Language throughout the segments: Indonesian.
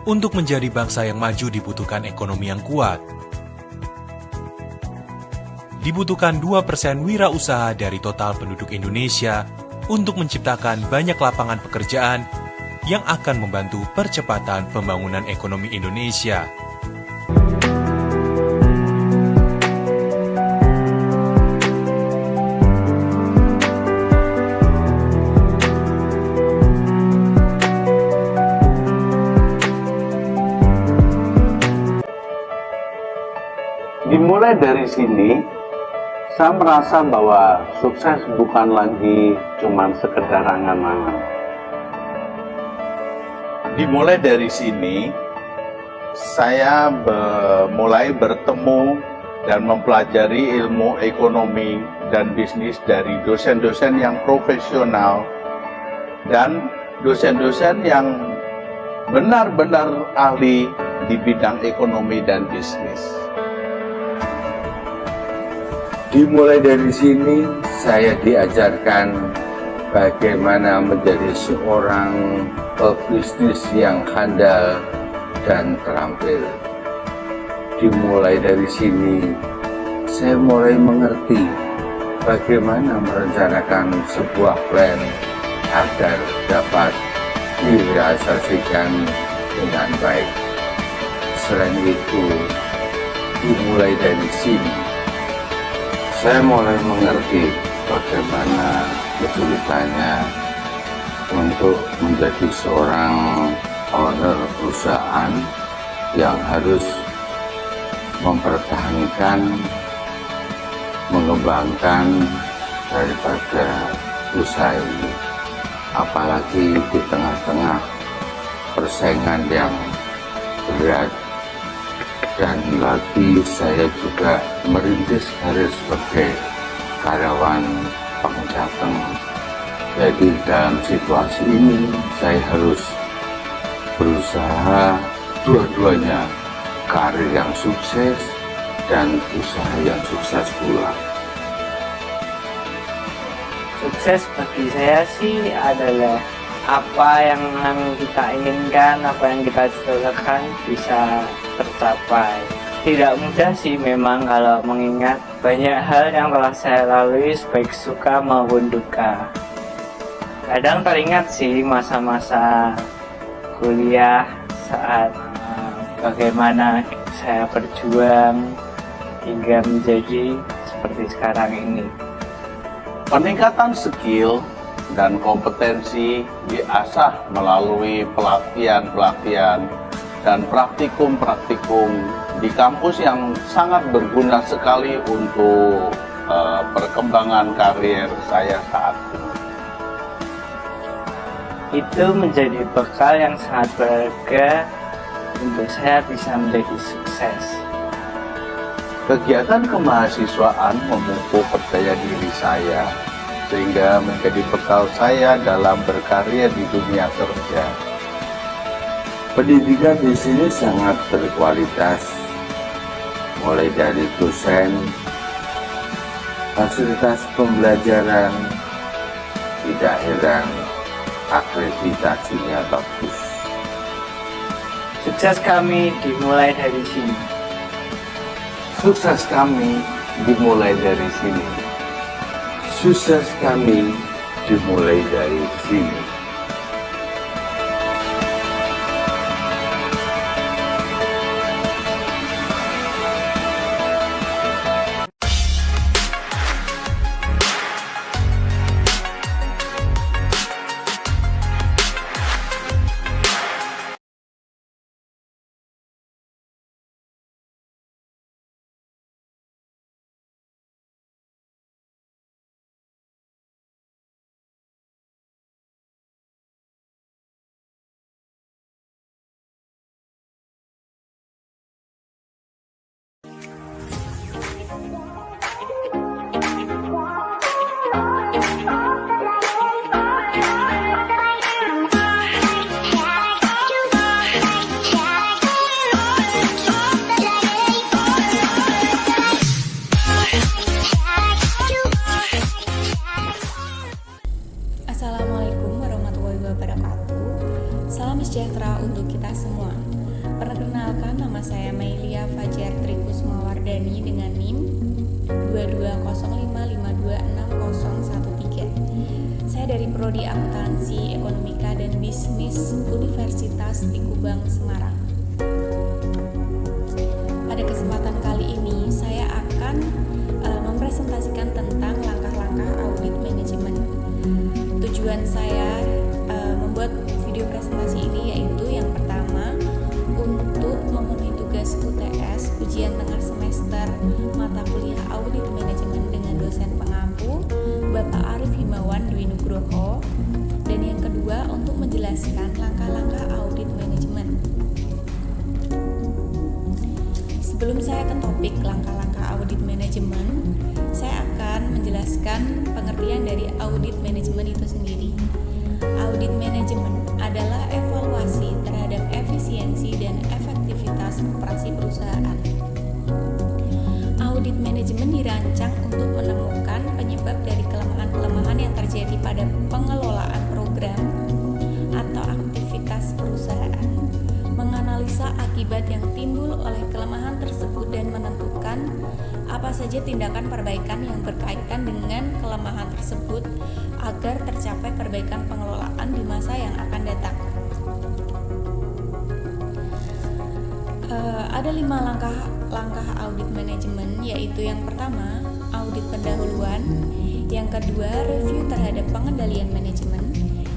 Untuk menjadi bangsa yang maju dibutuhkan ekonomi yang kuat. Dibutuhkan 2% wirausaha dari total penduduk Indonesia untuk menciptakan banyak lapangan pekerjaan yang akan membantu percepatan pembangunan ekonomi Indonesia. Dimulai dari sini, saya merasa bahwa sukses bukan lagi cuma sekedar angan-angan. Dimulai dari sini, saya mulai bertemu dan mempelajari ilmu ekonomi dan bisnis dari dosen-dosen yang profesional dan dosen-dosen yang benar-benar ahli di bidang ekonomi dan bisnis. Dimulai dari sini, saya diajarkan bagaimana menjadi seorang pebisnis yang handal dan terampil. Dimulai dari sini, saya mulai mengerti bagaimana merencanakan sebuah plan agar dapat direalisasikan dengan baik. Selain itu, dimulai dari sini, saya mulai mengerti bagaimana kesulitannya untuk menjadi seorang owner perusahaan yang harus mempertahankan, mengembangkan daripada usaha ini. Apalagi di tengah-tengah persaingan yang berat. Dan lagi saya juga merintis karir sebagai karyawan Bank Jateng. Jadi dalam situasi ini saya harus berusaha dua-duanya, karir yang sukses dan usaha yang sukses pula. Sukses bagi saya sih adalah apa yang kita inginkan, apa yang kita cita-citakan bisa tercapai. Tidak mudah sih memang kalau mengingat banyak hal yang telah saya lalui baik suka maupun duka. Kadang teringat sih masa-masa kuliah saat bagaimana saya berjuang hingga menjadi seperti sekarang ini. Peningkatan skill dan kompetensi diasah melalui pelatihan-pelatihan dan praktikum-praktikum di kampus yang sangat berguna sekali untuk perkembangan karir saya saat ini. Itu menjadi bekal yang sangat berharga untuk saya bisa menjadi sukses. Kegiatan kemahasiswaan memupuk percaya diri saya sehingga menjadi bekal saya dalam berkarya di dunia kerja. Pendidikan di sini sangat berkualitas, mulai dari dosen, fasilitas pembelajaran, tidak heran akreditasinya bagus. Sukses kami dimulai dari sini. Sukses kami dimulai dari sini. Sukses kami dimulai dari sini. Salam sejahtera untuk kita semua. Perkenalkan, nama saya Mailia Fajar Trikusmawardani dengan NIM 2205526013. Saya dari Prodi Akuntansi, Ekonomika dan Bisnis Universitas di Kubang, Semarang. Pada kesempatan kali ini saya akan mempresentasikan tentang langkah-langkah audit manajemen. Tujuan saya membuat video presentasi ini yaitu yang pertama, untuk memenuhi tugas UTS ujian tengah semester mata kuliah audit manajemen dengan dosen pengampu Bapak Arif Himawan Dwi Nugroho, dan yang kedua untuk menjelaskan langkah-langkah audit manajemen. Sebelum saya ke topik langkah-langkah audit manajemen, saya akan menjelaskan pengertian dari audit manajemen itu sendiri. Audit manajemen adalah evaluasi terhadap efisiensi dan efektivitas operasi perusahaan. Audit manajemen dirancang untuk menemukan penyebab dari kelemahan-kelemahan yang terjadi pada pengelolaan program atau aktivitas perusahaan, menganalisa akibat yang timbul oleh kelemahan tersebut dan menentukan apa saja tindakan perbaikan yang berkaitan dengan kelemahan tersebut agar tercapai perbaikan pengelolaan di masa yang akan datang. Ada 5 langkah audit manajemen, yaitu yang pertama, audit pendahuluan, yang kedua, review terhadap pengendalian manajemen,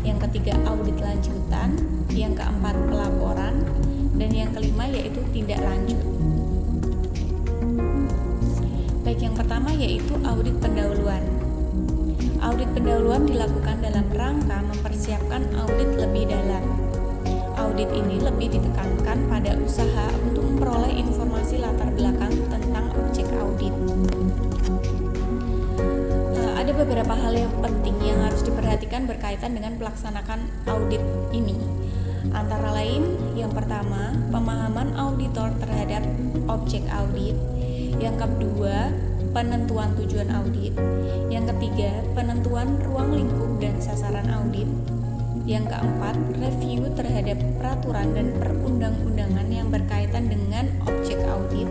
yang ketiga, audit lanjutan, yang keempat, pelaporan, dan yang kelima yaitu tindak lanjut. Baik, yang pertama yaitu audit pendahuluan. Audit pendahuluan dilakukan dalam rangka mempersiapkan audit lebih dalam. Audit ini lebih ditekankan pada usaha untuk memperoleh informasi latar belakang tentang objek audit. Ada beberapa hal yang penting yang harus diperhatikan berkaitan dengan pelaksanaan audit ini. Antara lain, yang pertama, pemahaman auditor terhadap objek audit. Yang kedua, penentuan tujuan audit. Yang ketiga, penentuan ruang lingkup dan sasaran audit. Yang keempat, review terhadap peraturan dan perundang-undangan yang berkaitan dengan objek audit.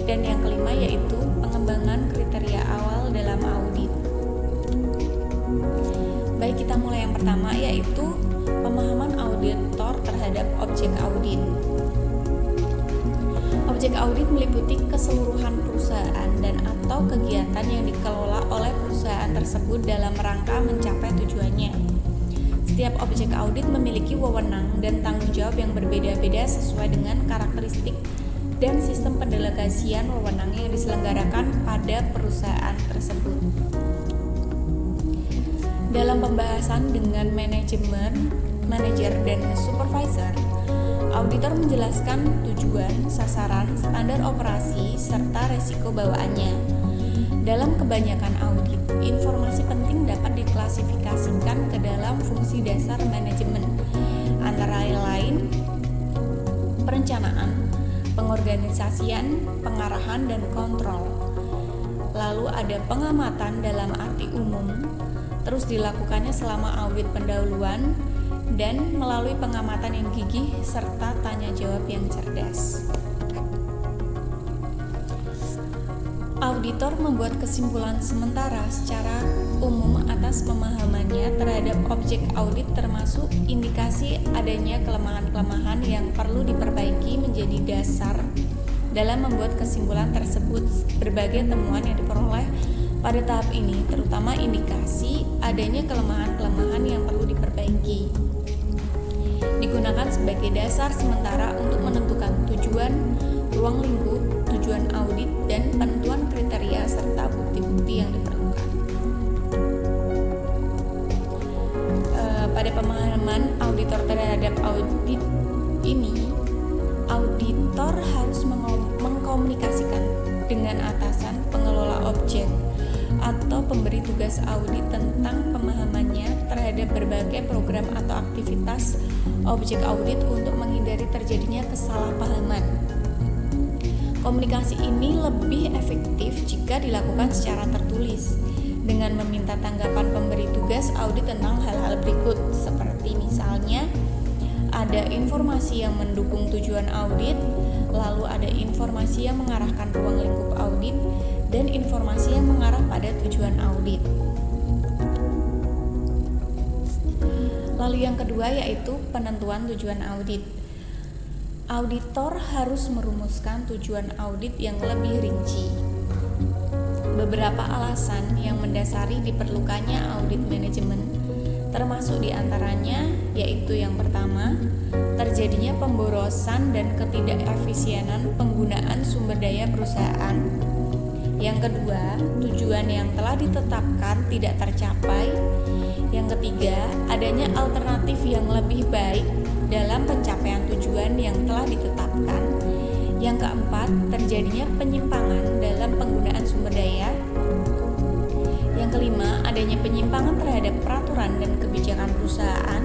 Dan yang kelima yaitu pengembangan kriteria awal dalam audit. Baik, kita mulai yang pertama yaitu pemahaman auditor terhadap objek audit. Objek audit meliputi keseluruhan perusahaan dan atau kegiatan yang dikelola oleh perusahaan tersebut dalam rangka mencapai tujuannya. Setiap objek audit memiliki wewenang dan tanggung jawab yang berbeda-beda sesuai dengan karakteristik dan sistem pendelegasian wewenang yang diselenggarakan pada perusahaan tersebut. Dalam pembahasan dengan manajer dan supervisor, auditor menjelaskan tujuan, sasaran, standar operasi, serta resiko bawaannya. Dalam kebanyakan audit, informasi penting dapat diklasifikasikan ke dalam fungsi dasar manajemen, antara lain perencanaan, pengorganisasian, pengarahan, dan kontrol. Lalu ada pengamatan dalam arti umum, terus dilakukannya selama audit pendahuluan, dan melalui pengamatan yang gigih serta tanya jawab yang cerdas. Auditor membuat kesimpulan sementara secara umum atas pemahamannya terhadap objek audit, termasuk indikasi adanya kelemahan-kelemahan yang perlu diperbaiki menjadi dasar dalam membuat kesimpulan tersebut. Berbagai temuan yang diperoleh pada tahap ini, terutama indikasi adanya kelemahan-kelemahan yang perlu diperbaiki, digunakan sebagai dasar sementara untuk menentukan tujuan, ruang lingkup, tujuan audit, dan penentuan kriteria serta bukti-bukti yang diperlukan. Pada pemahaman auditor terhadap audit ini, auditor harus mengkomunikasikan dengan atasan, pengelola objek, atau pemberi tugas audit tentang pemahamannya terhadap berbagai program atau aktivitas objek audit untuk menghindari terjadinya kesalahpahaman. Komunikasi ini lebih efektif jika dilakukan secara tertulis dengan meminta tanggapan pemberi tugas audit tentang hal-hal berikut, seperti misalnya ada informasi yang mendukung tujuan audit, lalu ada informasi yang mengarahkan ruang lingkup audit, dan informasi yang mengarah pada tujuan audit. Lalu yang kedua yaitu penentuan tujuan audit. Auditor harus merumuskan tujuan audit yang lebih rinci. Beberapa alasan yang mendasari diperlukannya audit manajemen termasuk diantaranya yaitu yang pertama, terjadinya pemborosan dan ketidakefisienan penggunaan sumber daya perusahaan. Yang kedua, tujuan yang telah ditetapkan tidak tercapai. Yang ketiga, adanya alternatif yang lebih baik dalam pencapaian tujuan yang telah ditetapkan. Yang keempat, terjadinya penyimpangan dalam penggunaan sumber daya. Yang kelima, adanya penyimpangan terhadap peraturan dan kebijakan perusahaan.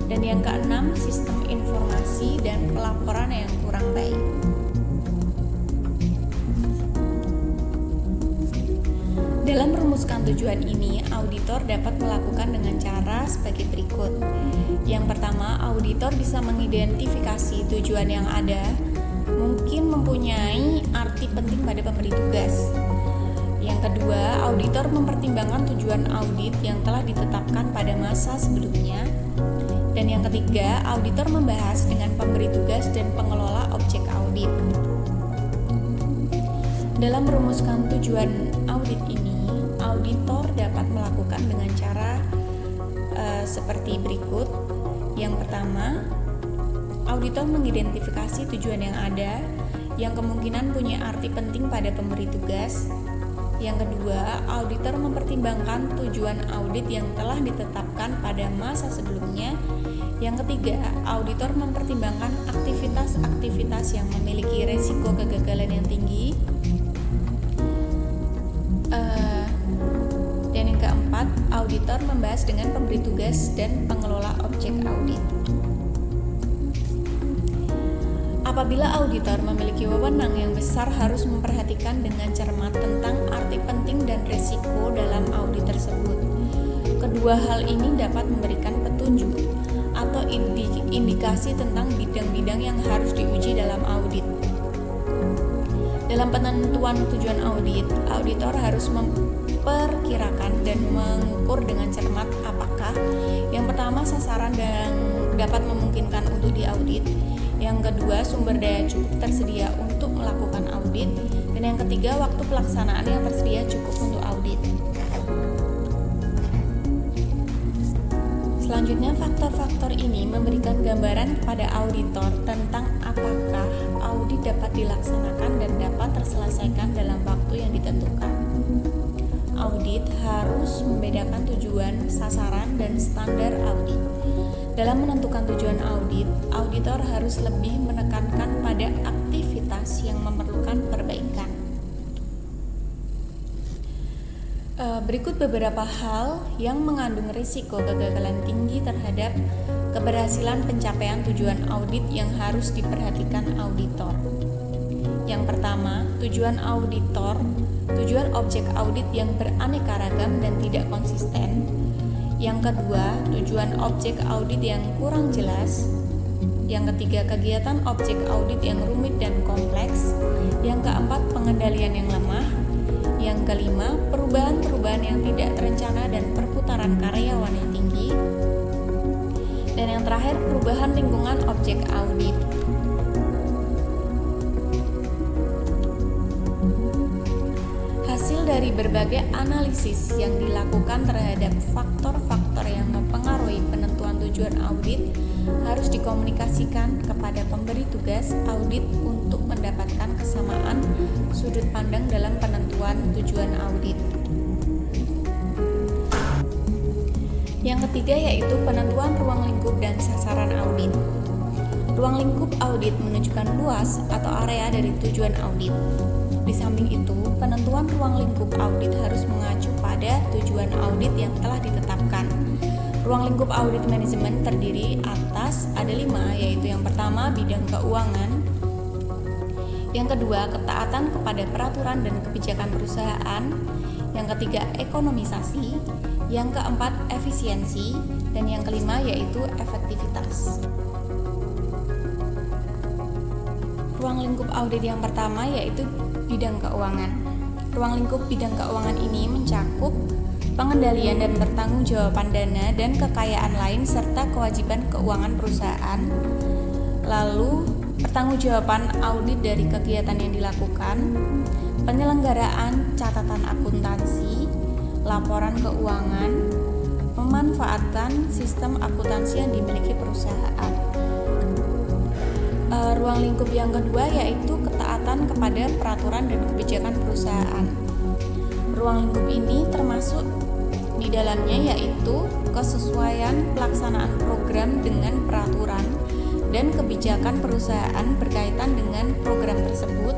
Dan yang keenam, sistem informasi dan pelaporan yang kurang baik. Dalam merumuskan tujuan ini, auditor dapat melakukan dengan cara sebagai berikut. Yang pertama, auditor bisa mengidentifikasi tujuan yang ada, mungkin mempunyai arti penting pada pemberi tugas. Yang kedua, auditor mempertimbangkan tujuan audit yang telah ditetapkan pada masa sebelumnya. Dan yang ketiga, auditor membahas dengan pemberi tugas dan pengelola objek audit. Dalam merumuskan tujuan audit ini, auditor dapat melakukan dengan cara seperti berikut. Yang pertama, auditor mengidentifikasi tujuan yang ada, yang kemungkinan punya arti penting pada pemberi tugas. Yang kedua, auditor mempertimbangkan tujuan audit yang telah ditetapkan pada masa sebelumnya. Yang ketiga, auditor mempertimbangkan aktivitas-aktivitas yang memiliki risiko kegagalan yang tinggi. Dan yang keempat, auditor membahas dengan pemberi tugas dan pengelola objek audit. Apabila auditor memiliki wewenang yang besar, harus memperhatikan dengan cermat tentang arti penting dan risiko dalam audit tersebut. Kedua hal ini dapat memberikan petunjuk atau indikasi tentang bidang-bidang yang harus diuji dalam audit. Dalam penentuan tujuan audit, auditor harus memperkirakan dan mengukur dengan cermat apakah yang pertama sasaran yang dapat memungkinkan untuk diaudit, yang kedua sumber daya cukup tersedia untuk melakukan audit, dan yang ketiga waktu pelaksanaan yang tersedia cukup untuk audit. Selanjutnya, faktor-faktor ini memberikan gambaran kepada auditor tentang apakah audit dapat dilaksanakan dan dapat terselesaikan dalam waktu yang ditentukan. Audit harus membedakan tujuan, sasaran, dan standar audit. Dalam menentukan tujuan audit, auditor harus lebih menekankan pada aktivitas yang memerlukan perbaikan. Berikut beberapa hal yang mengandung risiko kegagalan tinggi terhadap keberhasilan pencapaian tujuan audit yang harus diperhatikan auditor. Yang pertama, tujuan objek audit yang beraneka ragam dan tidak konsisten. Yang kedua, tujuan objek audit yang kurang jelas. Yang ketiga, kegiatan objek audit yang rumit dan kompleks. Yang keempat, pengendalian yang lemah. Yang kelima, perubahan-perubahan yang tidak terencana dan perputaran karyawan yang tinggi. Dan yang terakhir, perubahan lingkungan objek audit. Hasil dari berbagai analisis yang dilakukan terhadap faktor-faktor yang mempengaruhi penentuan tujuan audit harus dikomunikasikan kepada pemberi tugas audit untuk mendapatkan kesamaan sudut pandang dalam penentuan tujuan audit. Yang ketiga yaitu penentuan ruang lingkup dan sasaran audit. Ruang lingkup audit menunjukkan luas atau area dari tujuan audit. Di samping itu, penentuan ruang lingkup audit harus mengacu pada tujuan audit yang telah ditetapkan. Ruang lingkup audit manajemen terdiri atas ada 5, yaitu yang pertama bidang keuangan, yang kedua ketaatan kepada peraturan dan kebijakan perusahaan, yang ketiga ekonomisasi, yang keempat efisiensi, dan yang kelima yaitu efektivitas. Ruang lingkup audit yang pertama yaitu bidang keuangan. Ruang lingkup bidang keuangan ini mencakup pengendalian dan pertanggungjawaban dana dan kekayaan lain serta kewajiban keuangan perusahaan. Lalu, pertanggungjawaban audit dari kegiatan yang dilakukan, penyelenggaraan catatan akuntansi, laporan keuangan, pemanfaatan sistem akuntansi yang dimiliki perusahaan. Ruang lingkup yang kedua yaitu ketaatan kepada peraturan dan kebijakan perusahaan. Ruang lingkup ini termasuk di dalamnya yaitu kesesuaian pelaksanaan program dengan peraturan dan kebijakan perusahaan berkaitan dengan program tersebut,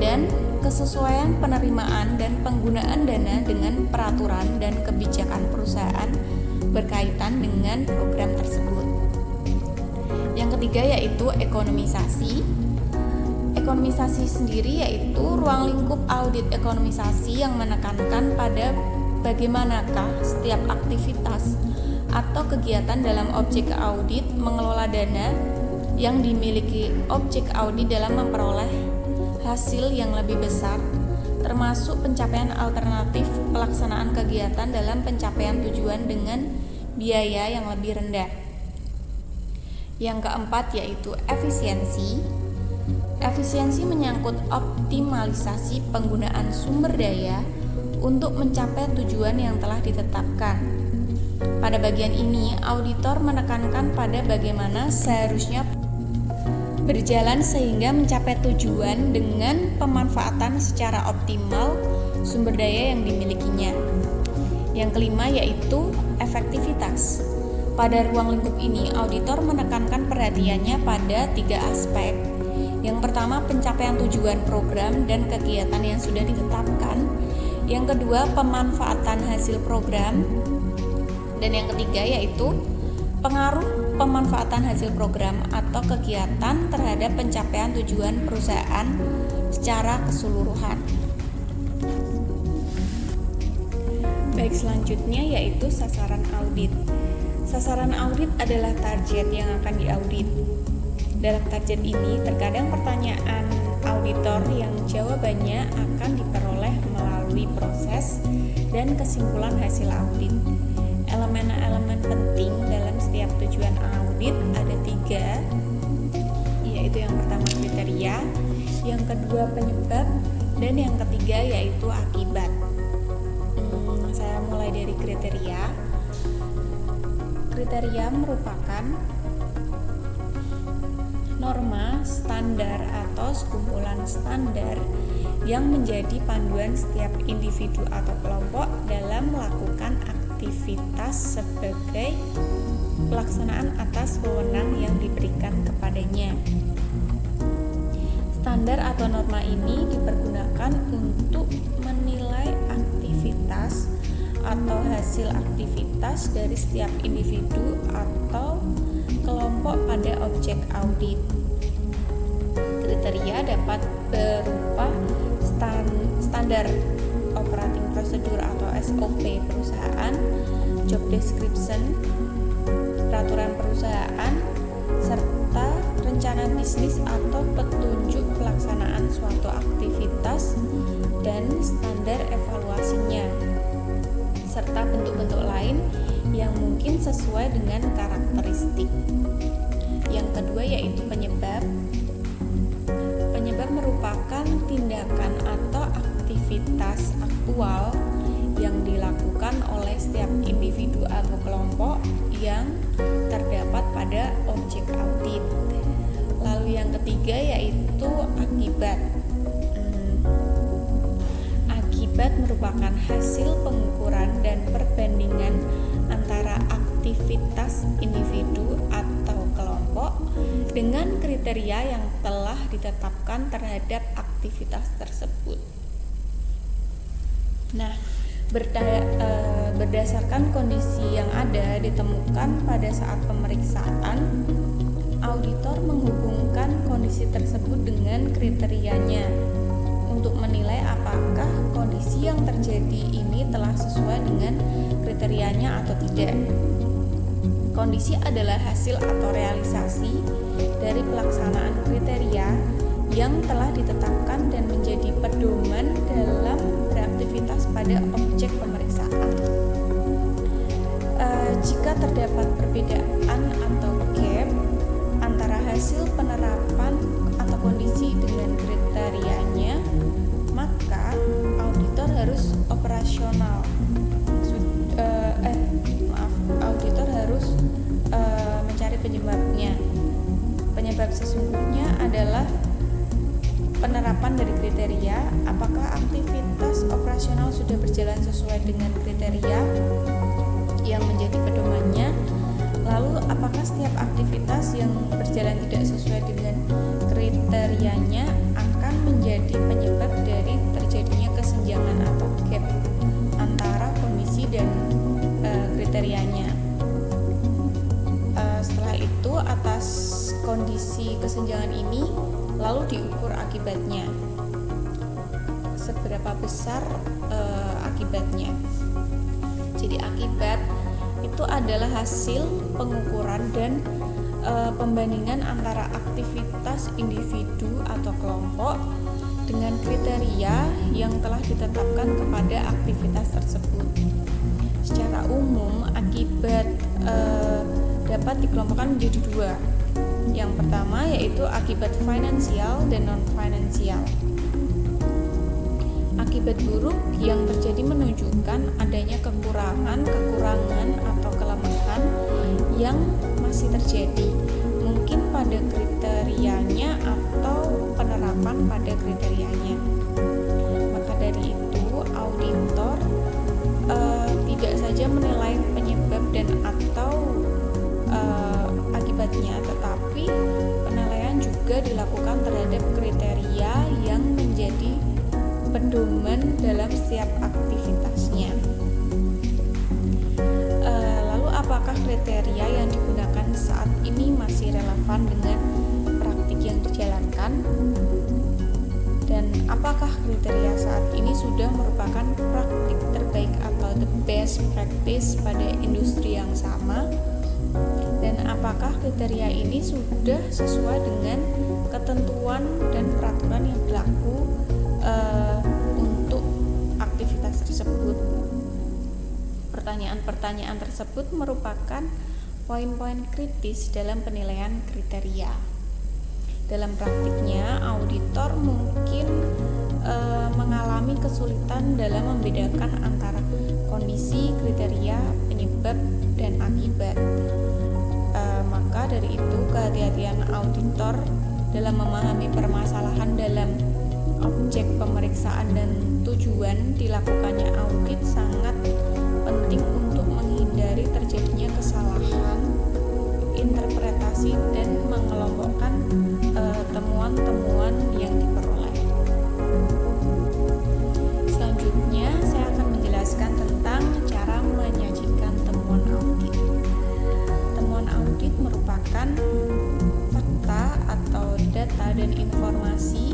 dan kesesuaian penerimaan dan penggunaan dana dengan peraturan dan kebijakan perusahaan berkaitan dengan program tersebut. Yang ketiga yaitu ekonomisasi. Ekonomisasi sendiri yaitu ruang lingkup audit ekonomisasi yang menekankan pada bagaimanakah setiap aktivitas atau kegiatan dalam objek audit mengelola dana yang dimiliki objek audit dalam memperoleh hasil yang lebih besar, termasuk pencapaian alternatif pelaksanaan kegiatan dalam pencapaian tujuan dengan biaya yang lebih rendah. Yang keempat yaitu efisiensi. Efisiensi menyangkut optimalisasi penggunaan sumber daya untuk mencapai tujuan yang telah ditetapkan. Pada bagian ini, auditor menekankan pada bagaimana seharusnya berjalan sehingga mencapai tujuan dengan pemanfaatan secara optimal sumber daya yang dimilikinya. Yang kelima yaitu efektivitas. Pada ruang lingkup ini, auditor menekankan perhatiannya pada 3 aspek. Yang pertama, pencapaian tujuan program dan kegiatan yang sudah ditetapkan. Yang kedua, pemanfaatan hasil program. Dan yang ketiga yaitu pengaruh pemanfaatan hasil program atau kegiatan terhadap pencapaian tujuan perusahaan secara keseluruhan. Baik, selanjutnya yaitu sasaran audit. Sasaran audit adalah target yang akan diaudit. Dalam target ini, terkadang pertanyaan auditor yang jawabannya akan diperoleh melalui proses dan kesimpulan hasil audit. Elemen-elemen penting dalam setiap tujuan audit ada 3, yaitu yang pertama kriteria, yang kedua penyebab, dan yang ketiga yaitu akibat. Saya mulai dari kriteria. Kriteria merupakan norma, standar, atau sekumpulan standar yang menjadi panduan setiap individu atau kelompok dalam melakukan aktivitas sebagai pelaksanaan atas wewenang yang diberikan kepadanya. Standar atau norma ini dipergunakan untuk menilai aktivitas atau hasil aktivitas dari setiap individu atau kelompok pada objek audit. Kriteria dapat berupa standar operating procedure atau SOP perusahaan, job description, peraturan perusahaan, serta rencana bisnis atau petunjuk pelaksanaan suatu aktivitas dan standar evaluasinya, serta bentuk-bentuk lain yang mungkin sesuai dengan karakteristik. Yang kedua yaitu penyebab. Penyebab merupakan tindakan atau aktivitas aktual yang dilakukan oleh setiap individu atau kelompok yang terdapat pada objek audit. Lalu yang ketiga yaitu akibat. Akibat merupakan hasil pengukuran dan perbandingan antara aktivitas individu atau kelompok dengan kriteria yang telah ditetapkan terhadap aktivitas tersebut. Nah, berdasarkan kondisi yang ada ditemukan pada saat pemeriksaan, auditor menghubungkan kondisi tersebut dengan kriterianya untuk menilai apakah kondisi yang terjadi ini telah sesuai dengan kriterianya atau tidak. Kondisi adalah hasil atau realisasi dari pelaksanaan kriteria yang telah ditetapkan dan menjadi pedoman dalam beraktivitas pada objek pemeriksaan. Jika terdapat perbedaan atau gap antara hasil penerapan atau kondisi dengan kriterianya, maka auditor harus auditor harus mencari penyebabnya. Penyebab sesungguhnya adalah penerapan dari kriteria, apakah aktivitas operasional sudah berjalan sesuai dengan kriteria yang menjadi pedomannya. Lalu apakah setiap aktivitas yang berjalan tidak sesuai dengan kriterianya akan menjadi penyebab dari terjadinya kesenjangan atau gap antara kondisi dan kriterianya. Setelah itu, atas kondisi kesenjangan ini lalu diukur akibatnya, seberapa besar akibatnya. Jadi akibat itu adalah hasil pengukuran dan pembandingan antara aktivitas individu atau kelompok dengan kriteria yang telah ditetapkan kepada aktivitas tersebut. Secara umum, akibat dapat dikelompokkan menjadi dua. Yang pertama yaitu akibat finansial dan non-finansial. Akibat buruk yang terjadi menunjukkan adanya kekurangan atau kelemahan yang masih terjadi, mungkin pada kriterianya atau penerapan pada kriterianya. Maka dari itu, auditor tidak saja menilai penyebab dan atau akibatnya, tetapi penilaian juga dilakukan terhadap kriteria yang menjadi pedoman dalam setiap aktivitasnya. Lalu apakah kriteria yang digunakan saat ini masih relevan dengan praktik yang dijalankan? Dan apakah kriteria saat ini sudah merupakan praktik terbaik atau the best practice pada industri yang sama? Dan apakah kriteria ini sudah sesuai dengan ketentuan dan peraturan yang berlaku untuk aktivitas tersebut? Pertanyaan-pertanyaan tersebut merupakan poin-poin kritis dalam penilaian kriteria. Dalam praktiknya, auditor mungkin mengalami kesulitan dalam membedakan antara kondisi, kriteria, penyebab, dan akibat. Maka dari itu, kehati-hatian auditor dalam memahami permasalahan dalam objek pemeriksaan dan tujuan dilakukannya audit sangat penting untuk menghindari terjadinya kesalahan interpretasi dan mengelompokkan temuan-temuan yang diperoleh. Selanjutnya, saya akan menjelaskan tentang cara menyajikan temuan audit. Temuan audit merupakan fakta atau data dan informasi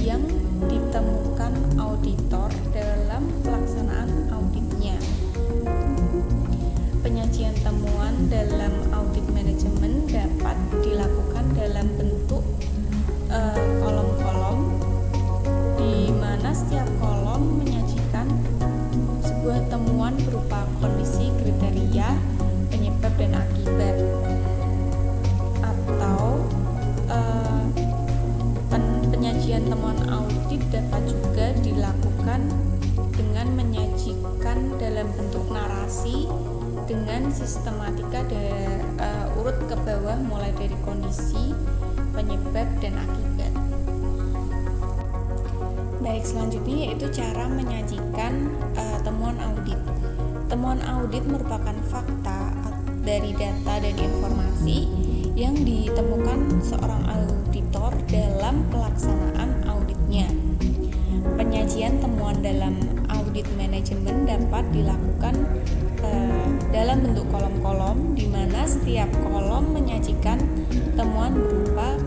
yang ditemukan auditor dalam pelaksanaan auditnya. Penyajian temuan dalam audit manajemen dapat dilakukan dalam bentuk kolom-kolom, di mana setiap kolom menyajikan sebuah temuan berupa kondisi, kriteria, penyebab, dan akibat. Atau penyajian temuan audit dapat juga dilakukan dengan menyajikan dalam bentuk narasi dengan sistematika urut ke bawah mulai dari kondisi, penyebab, dan akibat. Baik, selanjutnya yaitu cara menyajikan temuan audit. Temuan audit merupakan fakta dari data dan informasi yang ditemukan seorang auditor dalam pelaksanaan auditnya. Penyajian temuan dalam audit manajemen dapat dilakukan dalam bentuk kolom-kolom, di mana setiap kolom menyajikan temuan berupa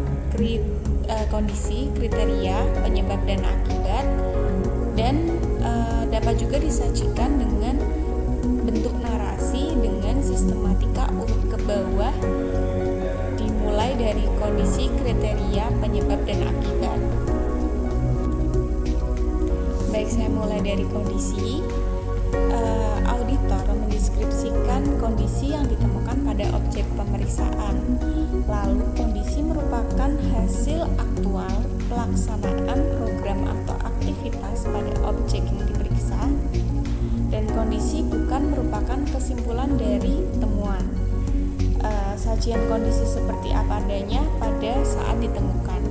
kondisi, kriteria, penyebab, dan akibat, dan dapat juga disajikan dengan bentuk narasi dengan sistematika urut dari kondisi, kriteria, penyebab, dan akibat. Baik, saya mulai dari kondisi. Auditor mendeskripsikan kondisi yang ditemukan pada objek pemeriksaan. Lalu, kondisi merupakan hasil aktual pelaksanaan program atau aktivitas pada objek yang diperiksa, dan kondisi bukan merupakan kesimpulan dari temuan. Sajian kondisi seperti apa adanya pada saat ditemukan.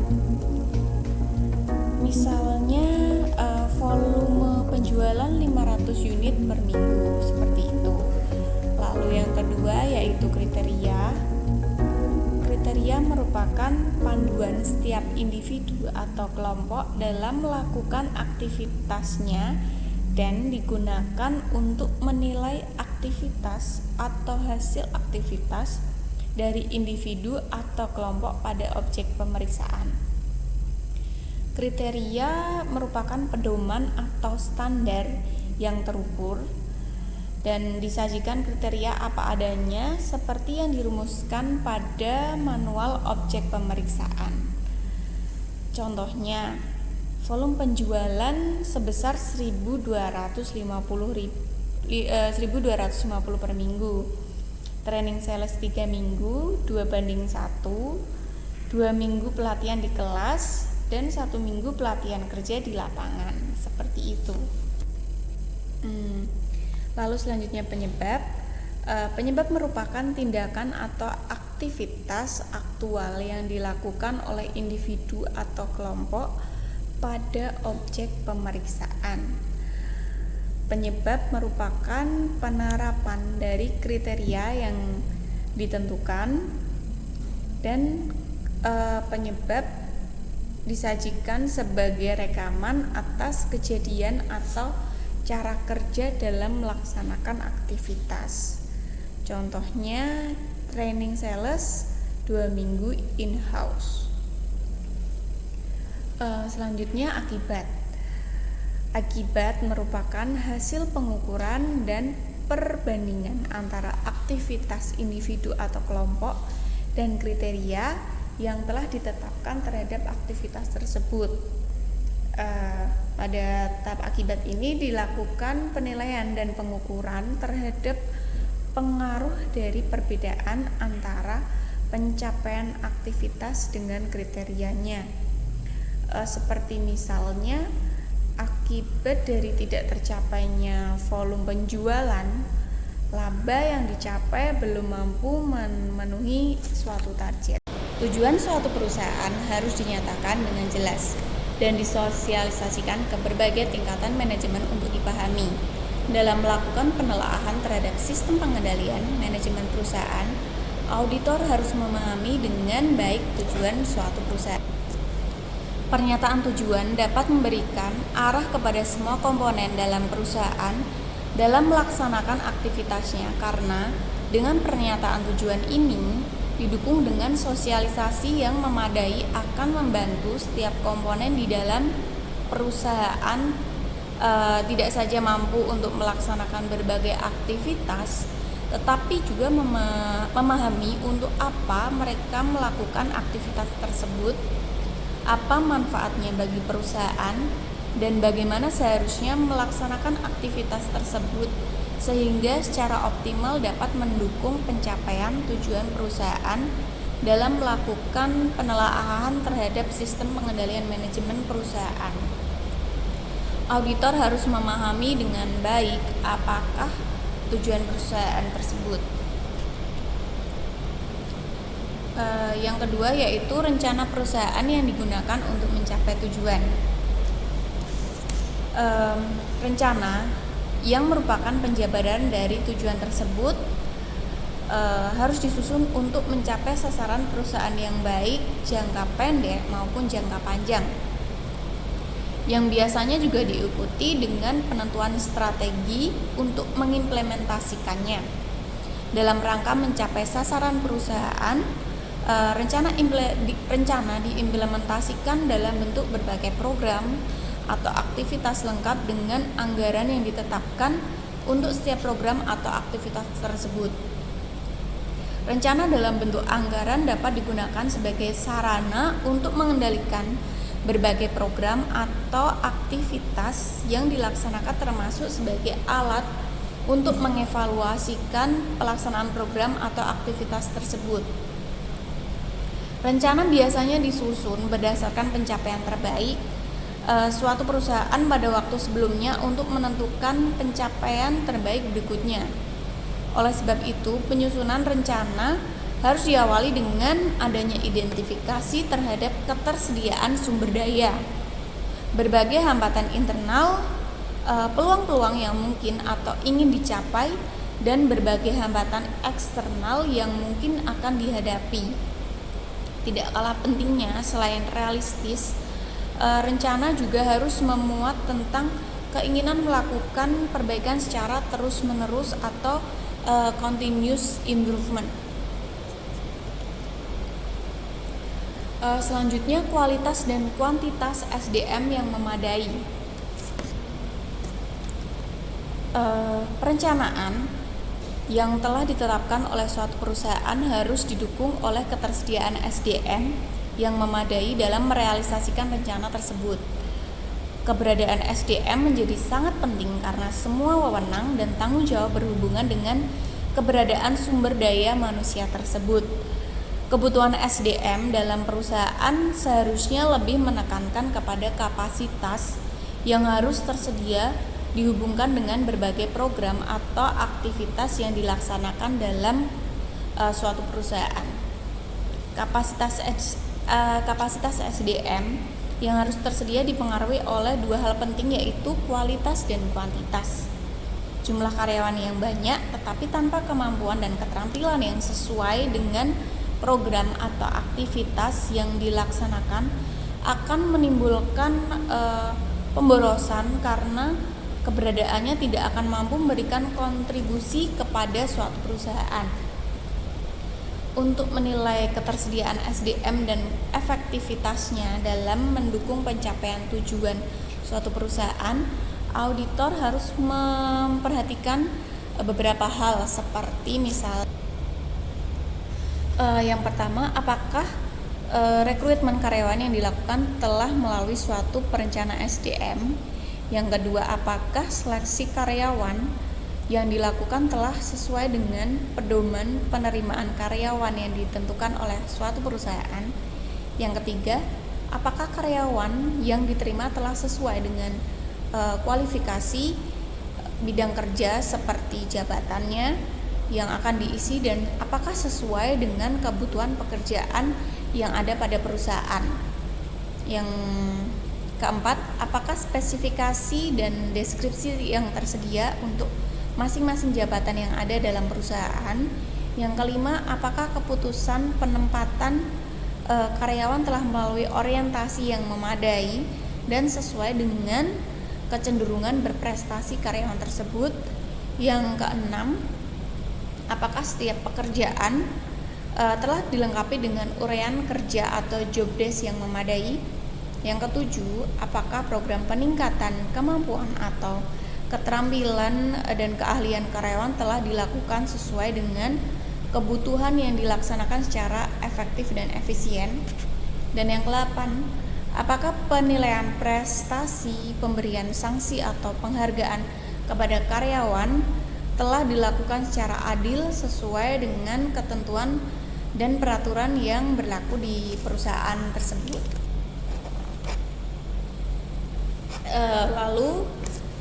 Misalnya volume penjualan 500 unit per minggu, seperti itu. Lalu yang kedua yaitu kriteria. Kriteria merupakan panduan setiap individu atau kelompok dalam melakukan aktivitasnya dan digunakan untuk menilai aktivitas atau hasil aktivitas dari individu atau kelompok pada objek pemeriksaan. Kriteria merupakan pedoman atau standar yang terukur dan disajikan kriteria apa adanya seperti yang dirumuskan pada manual objek pemeriksaan. Contohnya, volume penjualan sebesar 1.250 per minggu. Training sales 3 minggu, 2:1, 2 minggu pelatihan di kelas, dan 1 minggu pelatihan kerja di lapangan. Seperti itu. Lalu selanjutnya penyebab. Penyebab merupakan tindakan atau aktivitas aktual yang dilakukan oleh individu atau kelompok pada objek pemeriksaan. Penyebab merupakan penerapan dari kriteria yang ditentukan, dan penyebab disajikan sebagai rekaman atas kejadian atau cara kerja dalam melaksanakan aktivitas. Contohnya training sales 2 minggu in-house. Selanjutnya akibat. Akibat merupakan hasil pengukuran dan perbandingan antara aktivitas individu atau kelompok dan kriteria yang telah ditetapkan terhadap aktivitas tersebut. Pada tahap akibat ini dilakukan penilaian dan pengukuran terhadap pengaruh dari perbedaan antara pencapaian aktivitas dengan kriterianya. Seperti misalnya akibat dari tidak tercapainya volume penjualan, laba yang dicapai belum mampu memenuhi suatu target. Tujuan suatu perusahaan harus dinyatakan dengan jelas dan disosialisasikan ke berbagai tingkatan manajemen untuk dipahami. Dalam melakukan penelaahan terhadap sistem pengendalian manajemen perusahaan, auditor harus memahami dengan baik tujuan suatu perusahaan. Pernyataan tujuan dapat memberikan arah kepada semua komponen dalam perusahaan dalam melaksanakan aktivitasnya, karena dengan pernyataan tujuan ini didukung dengan sosialisasi yang memadai akan membantu setiap komponen di dalam perusahaan tidak saja mampu untuk melaksanakan berbagai aktivitas, tetapi juga memahami untuk apa mereka melakukan aktivitas tersebut, apa manfaatnya bagi perusahaan, dan bagaimana seharusnya melaksanakan aktivitas tersebut sehingga secara optimal dapat mendukung pencapaian tujuan perusahaan dalam melakukan penelaahan terhadap sistem pengendalian manajemen perusahaan. Auditor harus memahami dengan baik apakah tujuan perusahaan tersebut. Yang kedua yaitu rencana perusahaan yang digunakan untuk mencapai tujuan. Rencana yang merupakan penjabaran dari tujuan tersebut harus disusun untuk mencapai sasaran perusahaan yang baik jangka pendek maupun jangka panjang, yang biasanya juga diikuti dengan penentuan strategi untuk mengimplementasikannya. Dalam rangka mencapai sasaran perusahaan, rencana diimplementasikan dalam bentuk berbagai program atau aktivitas lengkap dengan anggaran yang ditetapkan untuk setiap program atau aktivitas tersebut. Rencana dalam bentuk anggaran dapat digunakan sebagai sarana untuk mengendalikan berbagai program atau aktivitas yang dilaksanakan, termasuk sebagai alat untuk mengevaluasikan pelaksanaan program atau aktivitas tersebut. Rencana biasanya disusun berdasarkan pencapaian terbaik suatu perusahaan pada waktu sebelumnya untuk menentukan pencapaian terbaik berikutnya. Oleh sebab itu, penyusunan rencana harus diawali dengan adanya identifikasi terhadap ketersediaan sumber daya, berbagai hambatan internal, peluang-peluang yang mungkin atau ingin dicapai, dan berbagai hambatan eksternal yang mungkin akan dihadapi. Tidak kalah pentingnya, selain realistis, rencana juga harus memuat tentang keinginan melakukan perbaikan secara terus-menerus atau continuous improvement. Selanjutnya, kualitas dan kuantitas SDM yang memadai. Perencanaan yang telah ditetapkan oleh suatu perusahaan harus didukung oleh ketersediaan SDM yang memadai dalam merealisasikan rencana tersebut. Keberadaan SDM menjadi sangat penting karena semua wewenang dan tanggung jawab berhubungan dengan keberadaan sumber daya manusia tersebut. Kebutuhan SDM dalam perusahaan seharusnya lebih menekankan kepada kapasitas yang harus tersedia dihubungkan dengan berbagai program atau aktivitas yang dilaksanakan dalam suatu perusahaan. Kapasitas SDM yang harus tersedia dipengaruhi oleh dua hal penting, yaitu kualitas dan kuantitas. Jumlah karyawan yang banyak tetapi tanpa kemampuan dan keterampilan yang sesuai dengan program atau aktivitas yang dilaksanakan akan menimbulkan pemborosan karena keberadaannya tidak akan mampu memberikan kontribusi kepada suatu perusahaan. Untuk menilai ketersediaan SDM dan efektivitasnya dalam mendukung pencapaian tujuan suatu perusahaan, auditor harus memperhatikan beberapa hal, seperti misal yang pertama, apakah rekrutmen karyawan yang dilakukan telah melalui suatu perencanaan SDM. Yang kedua, apakah seleksi karyawan yang dilakukan telah sesuai dengan pedoman penerimaan karyawan yang ditentukan oleh suatu perusahaan. Yang ketiga, apakah karyawan yang diterima telah sesuai dengan kualifikasi bidang kerja seperti jabatannya yang akan diisi dan apakah sesuai dengan kebutuhan pekerjaan yang ada pada perusahaan. Yang keempat, apakah spesifikasi dan deskripsi yang tersedia untuk masing-masing jabatan yang ada dalam perusahaan. Yang kelima, apakah keputusan penempatan karyawan telah melalui orientasi yang memadai dan sesuai dengan kecenderungan berprestasi karyawan tersebut. Yang keenam, apakah setiap pekerjaan telah dilengkapi dengan uraian kerja atau job desk yang memadai. Yang ketujuh, apakah program peningkatan kemampuan atau keterampilan dan keahlian karyawan telah dilakukan sesuai dengan kebutuhan yang dilaksanakan secara efektif dan efisien. Dan yang kedelapan, apakah penilaian prestasi, pemberian sanksi atau penghargaan kepada karyawan telah dilakukan secara adil sesuai dengan ketentuan dan peraturan yang berlaku di perusahaan tersebut. Lalu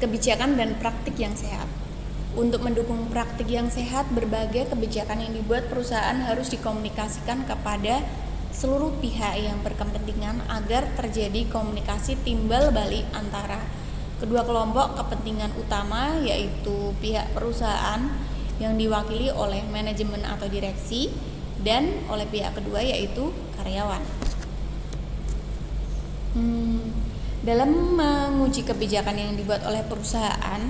kebijakan dan praktik yang sehat. Untuk mendukung praktik yang sehat, berbagai kebijakan yang dibuat perusahaan harus dikomunikasikan kepada seluruh pihak yang berkepentingan agar terjadi komunikasi timbal balik antara kedua kelompok kepentingan utama, yaitu pihak perusahaan yang diwakili oleh manajemen atau direksi dan oleh pihak kedua, yaitu karyawan. Dalam menguji kebijakan yang dibuat oleh perusahaan,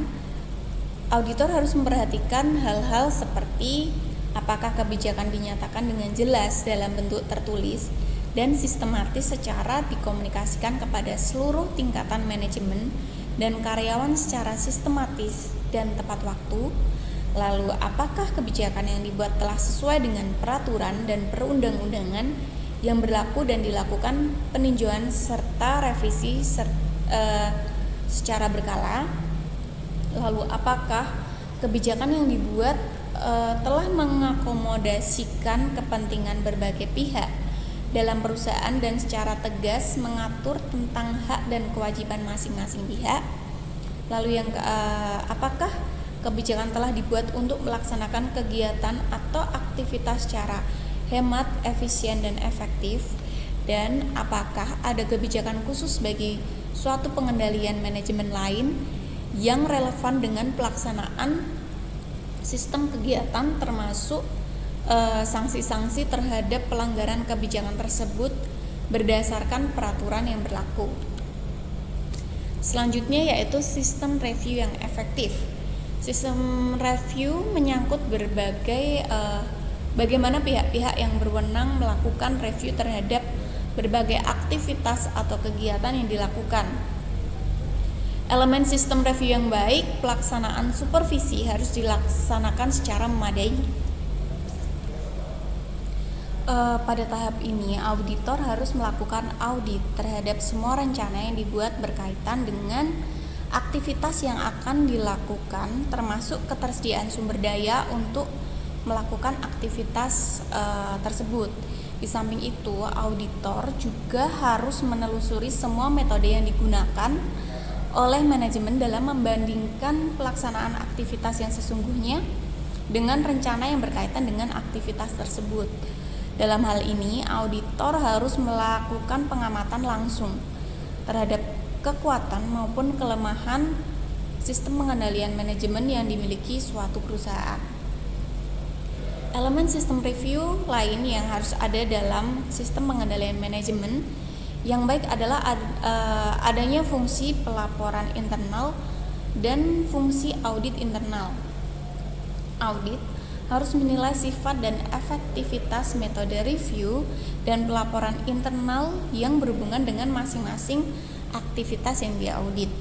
auditor harus memperhatikan hal-hal seperti apakah kebijakan dinyatakan dengan jelas dalam bentuk tertulis dan sistematis secara dikomunikasikan kepada seluruh tingkatan manajemen dan karyawan secara sistematis dan tepat waktu. Lalu, apakah kebijakan yang dibuat telah sesuai dengan peraturan dan perundang-undangan yang berlaku dan dilakukan peninjauan serta revisi secara berkala? Lalu, apakah kebijakan yang dibuat telah mengakomodasikan kepentingan berbagai pihak dalam perusahaan dan secara tegas mengatur tentang hak dan kewajiban masing-masing pihak? Lalu apakah kebijakan telah dibuat untuk melaksanakan kegiatan atau aktivitas secara hemat, efisien, dan efektif? Dan apakah ada kebijakan khusus bagi suatu pengendalian manajemen lain yang relevan dengan pelaksanaan sistem kegiatan, termasuk sanksi-sanksi terhadap pelanggaran kebijakan tersebut berdasarkan peraturan yang berlaku. Selanjutnya yaitu sistem review yang efektif. Sistem review menyangkut bagaimana pihak-pihak yang berwenang melakukan review terhadap berbagai aktivitas atau kegiatan yang dilakukan. Elemen sistem review yang baik, pelaksanaan supervisi harus dilaksanakan secara memadai. Pada tahap ini, auditor harus melakukan audit terhadap semua rencana yang dibuat berkaitan dengan aktivitas yang akan dilakukan, termasuk ketersediaan sumber daya untuk melakukan aktivitas tersebut. Di samping itu, auditor juga harus menelusuri semua metode yang digunakan oleh manajemen dalam membandingkan pelaksanaan aktivitas yang sesungguhnya dengan rencana yang berkaitan dengan aktivitas tersebut. Dalam hal ini, auditor harus melakukan pengamatan langsung terhadap kekuatan maupun kelemahan sistem pengendalian manajemen yang dimiliki suatu perusahaan. Elemen sistem review lain yang harus ada dalam sistem pengendalian manajemen yang baik adalah adanya fungsi pelaporan internal dan fungsi audit internal. Audit harus menilai sifat dan efektivitas metode review dan pelaporan internal yang berhubungan dengan masing-masing aktivitas yang diaudit.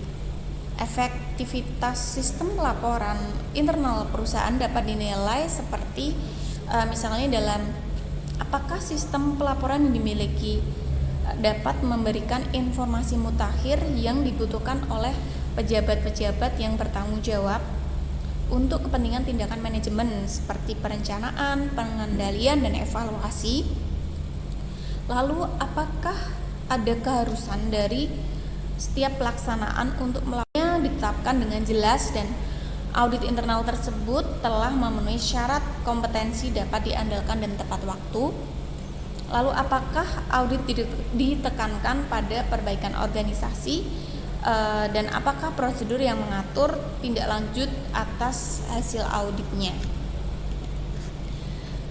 Efektivitas sistem pelaporan internal perusahaan dapat dinilai seperti misalnya dalam apakah sistem pelaporan yang dimiliki dapat memberikan informasi mutakhir yang dibutuhkan oleh pejabat-pejabat yang bertanggung jawab untuk kepentingan tindakan manajemen seperti perencanaan, pengendalian, dan evaluasi. Lalu, apakah ada keharusan dari setiap pelaksanaan untuk melakukannya ditetapkan dengan jelas dan audit internal tersebut telah memenuhi syarat kompetensi dapat diandalkan dan tepat waktu? Lalu, apakah audit ditekankan pada perbaikan organisasi dan apakah prosedur yang mengatur tindak lanjut atas hasil auditnya?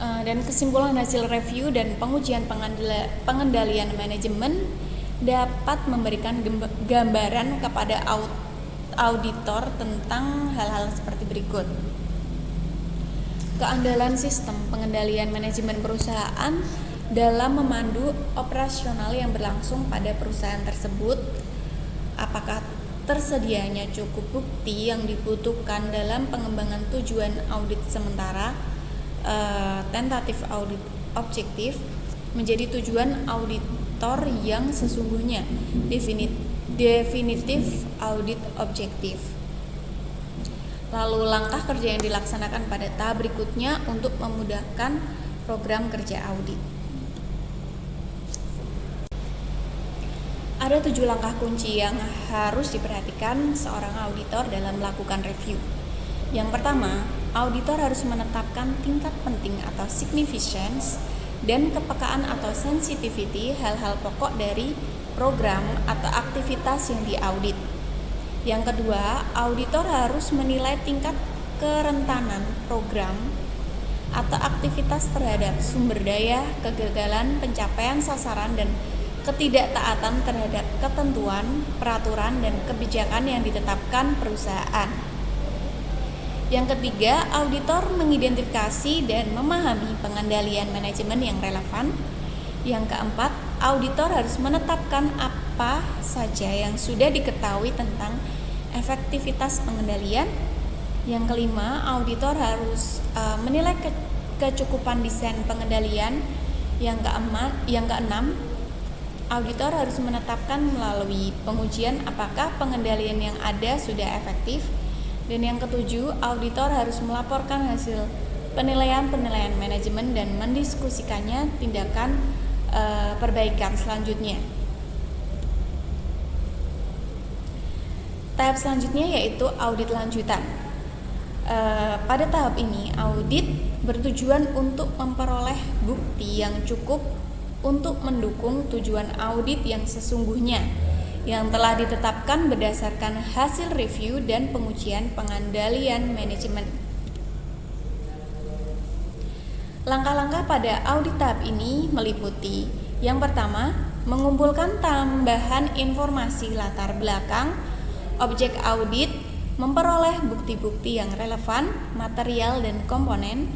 Dan kesimpulan hasil review dan pengujian pengendalian manajemen dapat memberikan gambaran kepada auditor tentang hal-hal seperti berikut. Keandalan sistem pengendalian manajemen perusahaan dalam memandu operasional yang berlangsung pada perusahaan tersebut. Apakah tersedianya cukup bukti yang dibutuhkan dalam pengembangan tujuan audit sementara, tentatif audit objektif menjadi tujuan auditor yang sesungguhnya, definitif audit objektif. Lalu langkah kerja yang dilaksanakan pada tahap berikutnya untuk memudahkan program kerja audit. Ada 7 langkah kunci yang harus diperhatikan seorang auditor dalam melakukan review. Yang pertama, auditor harus menetapkan tingkat penting atau significance dan kepekaan atau sensitivity hal-hal pokok dari program atau aktivitas yang diaudit. Yang kedua, auditor harus menilai tingkat kerentanan program atau aktivitas terhadap sumber daya, kegagalan, pencapaian sasaran, dan ketidaktaatan terhadap ketentuan, peraturan, dan kebijakan yang ditetapkan perusahaan. Yang ketiga, auditor mengidentifikasi dan memahami pengendalian manajemen yang relevan. Yang keempat, auditor harus menetapkan apa saja yang sudah diketahui tentang efektivitas pengendalian. Yang kelima, auditor harus menilai kecukupan desain pengendalian. Yang keenam, auditor harus menetapkan melalui pengujian apakah pengendalian yang ada sudah efektif. Dan yang ketujuh, auditor harus melaporkan hasil penilaian manajemen dan mendiskusikannya tindakan perbaikan selanjutnya. Tahap selanjutnya yaitu audit lanjutan. Pada tahap ini, audit bertujuan untuk memperoleh bukti yang cukup untuk mendukung tujuan audit yang sesungguhnya yang telah ditetapkan berdasarkan hasil review dan pengujian pengendalian manajemen. Langkah-langkah pada audit tahap ini meliputi: yang pertama, mengumpulkan tambahan informasi latar belakang objek audit, memperoleh bukti-bukti yang relevan, material dan komponen.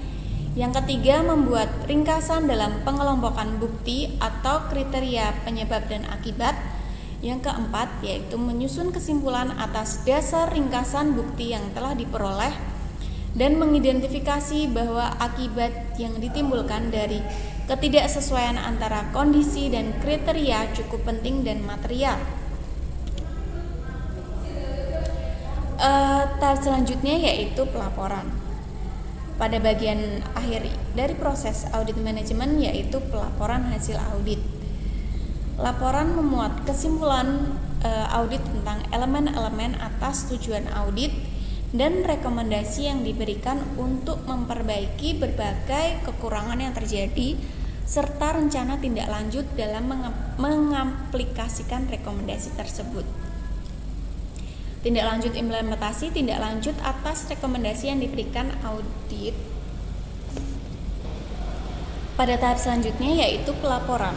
Yang ketiga, membuat ringkasan dalam pengelompokan bukti atau kriteria penyebab dan akibat. Yang keempat, yaitu menyusun kesimpulan atas dasar ringkasan bukti yang telah diperoleh dan mengidentifikasi bahwa akibat yang ditimbulkan dari ketidaksesuaian antara kondisi dan kriteria cukup penting dan material. Tahap selanjutnya yaitu pelaporan. Pada bagian akhir dari proses audit manajemen yaitu pelaporan hasil audit. Laporan memuat kesimpulan audit tentang elemen-elemen atas tujuan audit dan rekomendasi yang diberikan untuk memperbaiki berbagai kekurangan yang terjadi serta rencana tindak lanjut dalam mengaplikasikan rekomendasi tersebut. Tindak lanjut implementasi, tindak lanjut atas rekomendasi yang diberikan audit. Pada tahap selanjutnya yaitu pelaporan.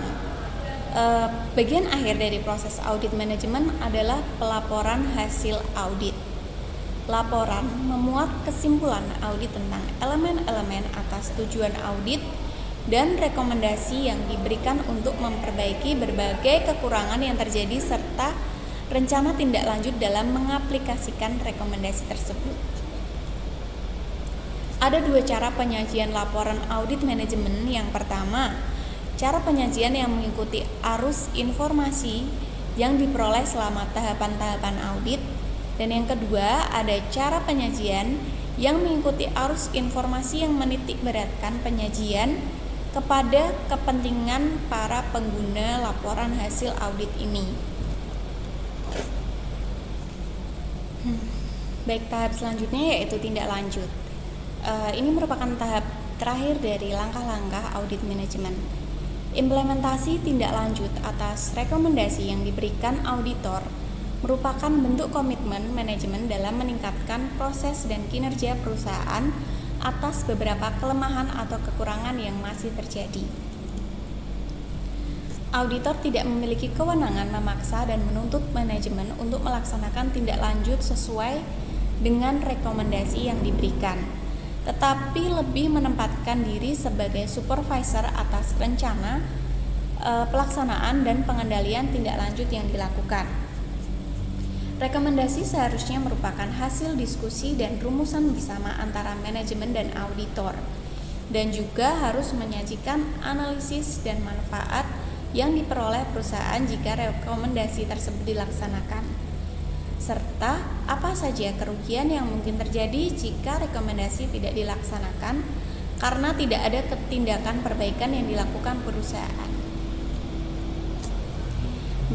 Bagian akhir dari proses audit manajemen adalah pelaporan hasil audit. Laporan memuat kesimpulan audit tentang elemen-elemen atas tujuan audit dan rekomendasi yang diberikan untuk memperbaiki berbagai kekurangan yang terjadi serta rencana tindak lanjut dalam mengaplikasikan rekomendasi tersebut. Ada dua cara penyajian laporan audit manajemen. Yang pertama, cara penyajian yang mengikuti arus informasi yang diperoleh selama tahapan-tahapan audit. Dan yang kedua, ada cara penyajian yang mengikuti arus informasi yang menitik beratkan penyajian kepada kepentingan para pengguna laporan hasil audit ini. Baik, tahap selanjutnya yaitu tindak lanjut. Ini merupakan tahap terakhir dari langkah-langkah audit manajemen. Implementasi tindak lanjut atas rekomendasi yang diberikan auditor merupakan bentuk komitmen manajemen dalam meningkatkan proses dan kinerja perusahaan atas beberapa kelemahan atau kekurangan yang masih terjadi. Auditor tidak memiliki kewenangan memaksa dan menuntut manajemen untuk melaksanakan tindak lanjut sesuai dengan rekomendasi yang diberikan, tetapi lebih menempatkan diri sebagai supervisor atas rencana, pelaksanaan dan pengendalian tindak lanjut yang dilakukan. Rekomendasi seharusnya merupakan hasil diskusi dan rumusan bersama antara manajemen dan auditor, dan juga harus menyajikan analisis dan manfaat yang diperoleh perusahaan jika rekomendasi tersebut dilaksanakan, serta apa saja kerugian yang mungkin terjadi jika rekomendasi tidak dilaksanakan karena tidak ada tindakan perbaikan yang dilakukan perusahaan.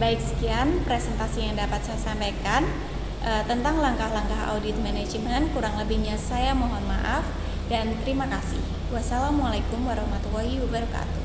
Baik, sekian presentasi yang dapat saya sampaikan tentang langkah-langkah audit manajemen. Kurang lebihnya saya mohon maaf dan terima kasih. Wassalamualaikum warahmatullahi wabarakatuh.